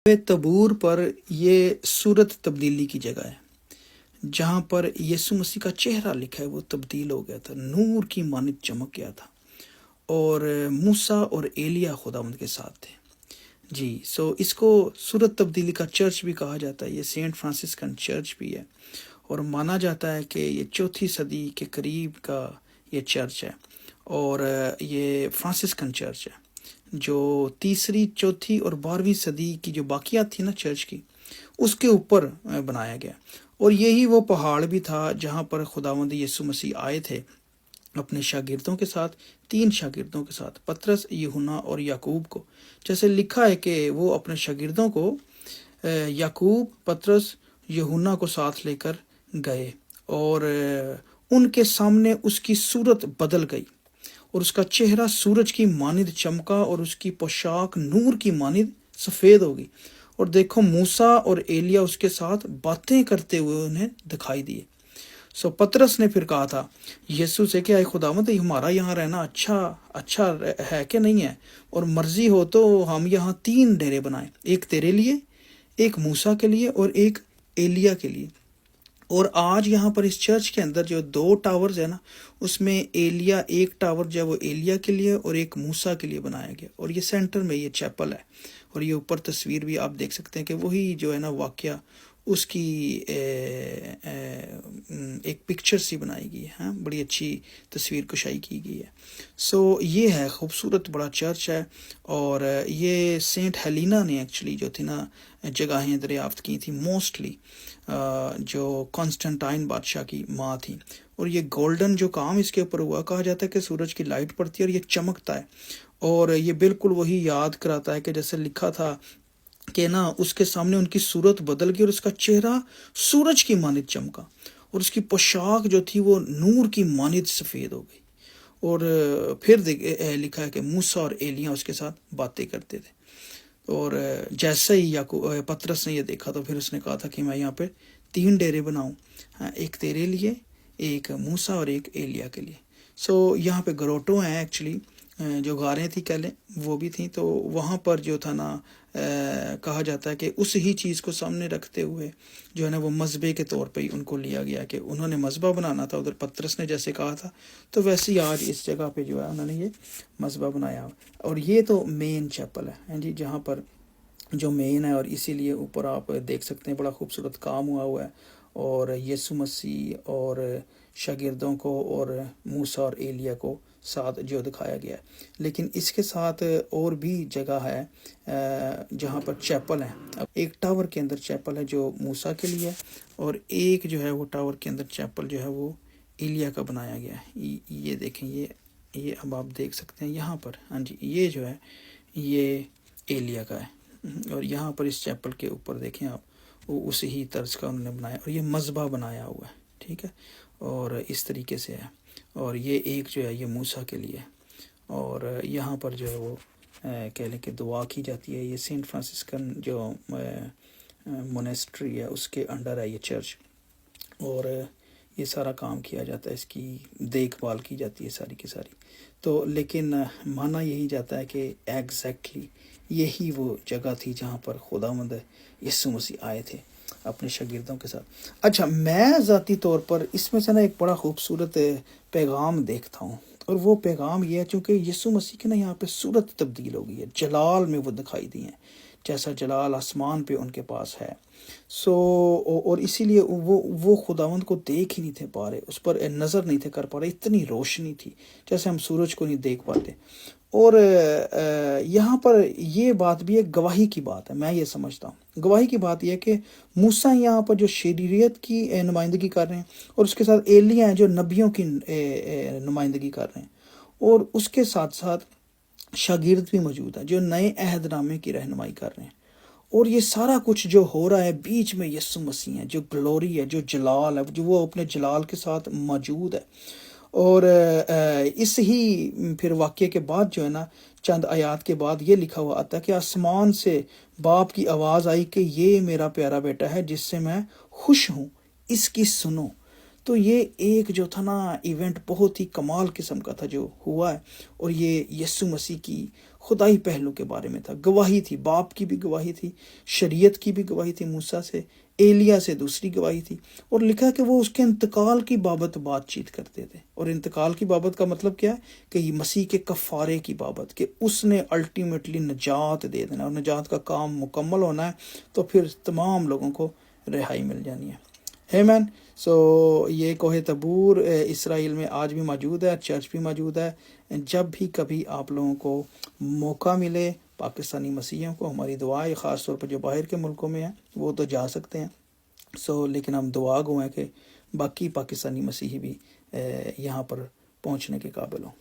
تبور پر یہ صورت تبدیلی کی جگہ ہے، جہاں پر یسوع مسیح کا چہرہ لکھا ہے وہ تبدیل ہو گیا تھا، نور کی مانند چمک گیا تھا، اور موسیٰ اور ایلیا خداوند کے ساتھ تھے۔ جی اس کو صورت تبدیلی کا چرچ بھی کہا جاتا ہے، یہ سینٹ فرانسسکن چرچ بھی ہے، اور مانا جاتا ہے کہ یہ 4 صدی کے قریب کا یہ چرچ ہے، اور یہ فرانسسکن چرچ ہے جو 3، 4 اور 12ویں صدی کی جو باقیات تھی نا چرچ کی، اس کے اوپر بنایا گیا، اور یہی وہ پہاڑ بھی تھا جہاں پر خداوند یسوع مسیح آئے تھے اپنے شاگردوں کے ساتھ، 3 شاگردوں کے ساتھ، پطرس، یوحنا اور یعقوب کو، جیسے لکھا ہے کہ وہ اپنے شاگردوں کو یعقوب، پطرس، یوحنا کو ساتھ لے کر گئے، اور ان کے سامنے اس کی صورت بدل گئی، اور اس کا چہرہ سورج کی مانند چمکا، اور اس کی پوشاک نور کی مانند سفید ہو گئی، اور دیکھو موسیٰ اور ایلیا اس کے ساتھ باتیں کرتے ہوئے انہیں دکھائی دیے۔ پطرس نے پھر کہا تھا یسوع سے کہ اے خداوند، ہمارا یہاں رہنا اچھا ہے کہ نہیں ہے، اور مرضی ہو تو ہم یہاں 3 ڈیرے بنائیں، ایک تیرے لیے، ایک موسیٰ کے لیے، اور ایک ایلیا کے لیے۔ اور آج یہاں پر اس چرچ کے اندر جو 2 ٹاورز ہیں نا، اس میں ایک ٹاور جو ہے وہ ایلیا کے لیے اور ایک موسیٰ کے لیے بنایا گیا، اور یہ سینٹر میں یہ چیپل ہے، اور یہ اوپر تصویر بھی آپ دیکھ سکتے ہیں کہ وہی جو ہے نا واقعہ اس کی ایک پکچر سی بنائی گئی ہے، بڑی اچھی تصویر کشائی کی گئی ہے۔ یہ ہے خوبصورت بڑا چرچ ہے، اور یہ سینٹ ہیلینا نے ایکچولی جو تھی نا جگہیں دریافت کی تھی، موسٹلی جو کانسٹنٹائن بادشاہ کی ماں تھی، اور یہ گولڈن جو کام اس کے اوپر ہوا، کہا جاتا ہے کہ سورج کی لائٹ پڑتی ہے اور یہ چمکتا ہے، اور یہ بالکل وہی یاد کراتا ہے کہ جیسے لکھا تھا کہ نا اس کے سامنے ان کی صورت بدل گئی، اور اس کا چہرہ سورج کی مانند چمکا، اور اس کی پوشاک جو تھی وہ نور کی مانند سفید ہو گئی، اور پھر لکھا ہے کہ موسیٰ اور ایلیاں اس کے ساتھ باتیں کرتے تھے، اور جیسے ہی پطرس نے یہ دیکھا تو پھر اس نے کہا تھا کہ میں یہاں پہ 3 ڈیرے بناؤں، ایک تیرے لیے، ایک موسیٰ اور ایک ایلیا کے لیے۔ یہاں پہ گروٹو ہیں ایکچولی، جو غاریں تھی پہلے وہ بھی تھیں، تو وہاں پر جو تھا نا کہا جاتا ہے کہ اس ہی چیز کو سامنے رکھتے ہوئے جو ہے نا وہ مذبح کے طور پہ ان کو لیا گیا، کہ انہوں نے مذبح بنانا تھا، ادھر پطرس نے جیسے کہا تھا، تو ویسے ہی آج اس جگہ پہ جو ہے انہوں نے یہ مذبح بنایا، اور یہ تو مین چیپل ہے جی، جہاں پر جو مین ہے، اور اسی لیے اوپر آپ دیکھ سکتے ہیں بڑا خوبصورت کام ہوا ہے، اور یسوع مسیح اور شاگردوں کو اور موسیٰ اور ایلیا کو ساتھ جو دکھایا گیا ہے، لیکن اس کے ساتھ اور بھی جگہ ہے جہاں پر چیپل ہے، ایک ٹاور کے اندر چیپل ہے جو موسیٰ کے لیے، اور ایک جو ہے وہ ٹاور کے اندر چیپل جو ہے وہ ایلیا کا بنایا گیا ہے۔ یہ دیکھیں، یہ اب آپ دیکھ سکتے ہیں یہاں پر، ہاں جی، یہ جو ہے یہ ایلیا کا ہے، اور یہاں پر اس چیپل کے اوپر دیکھیں آپ، وہ اسی ہی طرز کا انہوں نے بنایا، اور یہ مذبح بنایا ہوا ہے، ٹھیک ہے، اور اس طریقے سے ہے، اور یہ ایک جو ہے یہ موسیٰ کے لیے، اور یہاں پر جو ہے وہ کہہ لیں کہ دعا کی جاتی ہے، یہ سینٹ فرانسسکن جو مونیسٹری ہے اس کے انڈر ہے یہ چرچ، اور یہ سارا کام کیا جاتا ہے، اس کی دیکھ بھال کی جاتی ہے ساری کی ساری، تو لیکن مانا یہی جاتا ہے کہ ایگزیکٹلی یہی وہ جگہ تھی جہاں پر خداوند یسوع مسیح آئے تھے اپنے شاگردوں کے ساتھ۔ اچھا، میں ذاتی طور پر اس میں سے نا ایک بڑا خوبصورت پیغام دیکھتا ہوں، اور وہ پیغام یہ ہے، چونکہ یسوع مسیح کی نا یہاں پہ صورت تبدیل ہو گئی ہے، جلال میں وہ دکھائی دی ہیں، جیسا جلال آسمان پہ ان کے پاس ہے، اور اسی لیے وہ خداوند کو دیکھ ہی نہیں تھے پا رہے، اس پر نظر نہیں تھے کر پا رہے، اتنی روشنی تھی، جیسے ہم سورج کو نہیں دیکھ پاتے۔ اور یہاں پر یہ بات بھی ایک گواہی کی بات ہے، میں یہ سمجھتا ہوں گواہی کی بات یہ ہے کہ موسیٰ یہاں پر جو شریعت کی نمائندگی کر رہے ہیں، اور اس کے ساتھ ایلیا ہیں جو نبیوں کی نمائندگی کر رہے ہیں، اور اس کے ساتھ ساتھ شاگرد بھی موجود ہیں جو نئے عہد نامے کی رہنمائی کر رہے ہیں، اور یہ سارا کچھ جو ہو رہا ہے بیچ میں یسوع مسیح ہے، جو گلوری ہے، جو جلال ہے، جو وہ اپنے جلال کے ساتھ موجود ہے، اور اس ہی پھر واقعے کے بعد جو ہے نا چند آیات کے بعد یہ لکھا ہوا آتا ہے کہ آسمان سے باپ کی آواز آئی کہ یہ میرا پیارا بیٹا ہے جس سے میں خوش ہوں، اس کی سنو۔ تو یہ ایک جو تھا نا ایونٹ بہت ہی کمال قسم کا تھا جو ہوا ہے، اور یہ یسوع مسیح کی خدائی پہلو کے بارے میں تھا، گواہی تھی، باپ کی بھی گواہی تھی، شریعت کی بھی گواہی تھی موسیٰ سے، ایلیا سے دوسری گواہی تھی، اور لکھا کہ وہ اس کے انتقال کی بابت بات چیت کرتے تھے۔ اور انتقال کی بابت کا مطلب کیا ہے کہ یہ مسیح کے کفارے کی بابت، کہ اس نے الٹیمیٹلی نجات دے دینا، اور نجات کا کام مکمل ہونا ہے تو پھر تمام لوگوں کو رہائی مل جانی ہے۔ آمین۔ سو یہ کوہ تبور اسرائیل میں آج بھی موجود ہے، چرچ بھی موجود ہے۔ جب بھی کبھی آپ لوگوں کو موقع ملے، پاکستانی مسیحیوں کو ہماری دعا ہے، خاص طور پر جو باہر کے ملکوں میں ہیں وہ تو جا سکتے ہیں، لیکن ہم دعا گو ہیں کہ باقی پاکستانی مسیحی بھی یہاں پر پہنچنے کے قابل ہوں۔